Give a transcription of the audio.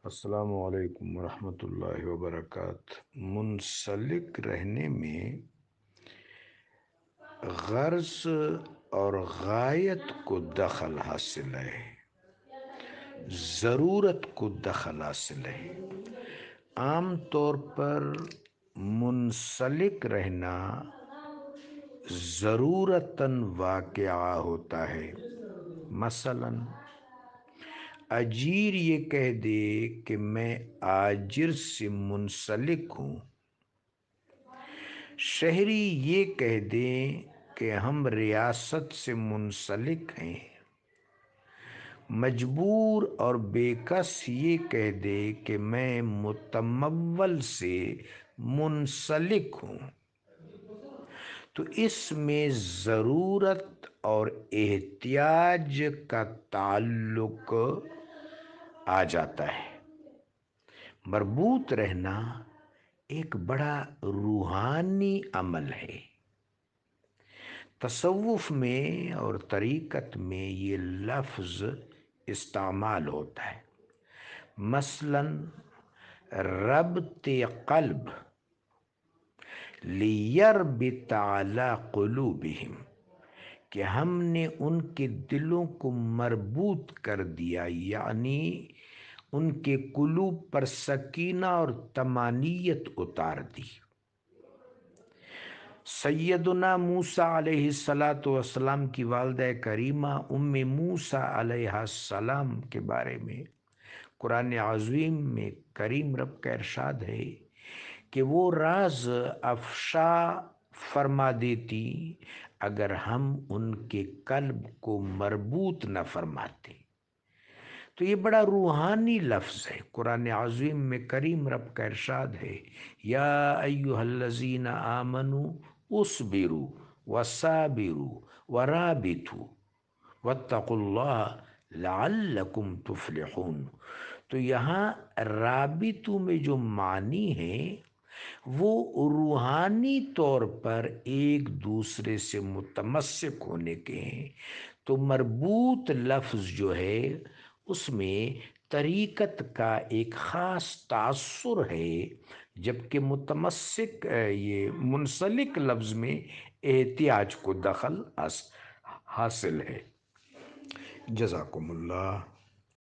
السلام علیکم ورحمۃ اللہ وبرکاتہ۔ منسلک رہنے میں غرض اور غایت کو دخل حاصل ہے، ضرورت کو دخل حاصل ہے۔ عام طور پر منسلک رہنا ضرورتاً واقعہ ہوتا ہے۔ مثلاً اجیر یہ کہہ دے کہ میں آجر سے منسلک ہوں، شہری یہ کہہ دیں کہ ہم ریاست سے منسلک ہیں، مجبور اور بے کس یہ کہہ دے کہ میں متمول سے منسلک ہوں۔ تو اس میں ضرورت اور احتیاج کا تعلق آ جاتا ہے۔ مربوط رہنا ایک بڑا روحانی عمل ہے۔ تصوف میں اور طریقت میں یہ لفظ استعمال ہوتا ہے۔ مثلاً ربط قلب لیربط علی قلوبہم، کہ ہم نے ان کے دلوں کو مربوط کر دیا، یعنی ان کے قلوب پر سکینہ اور طمانینت اتار دی۔ سیدنا موسیٰ علیہ السلام کی والدہ کریمہ ام موسیٰ علیہ السلام کے بارے میں قرآن عظیم میں کریم رب کا ارشاد ہے کہ وہ راز افشا فرما دیتی اگر ہم ان کے قلب کو مربوط نہ فرماتے۔ تو یہ بڑا روحانی لفظ ہے۔ قرآن عظیم میں کریم رب کا ارشاد ہے، یا ایہا الذین آمنوا اصبروا وصابروا ورابطوا واتقوا اللہ لعلکم تفلحون۔ تو یہاں رابطوں میں جو معنی ہے وہ روحانی طور پر ایک دوسرے سے متمسک ہونے کے ہیں۔ تو مربوط لفظ جو ہے اس میں طریقت کا ایک خاص تاثر ہے، جبکہ متمسک یہ منسلک لفظ میں احتیاج کو دخل حاصل ہے۔ جزاکم اللہ۔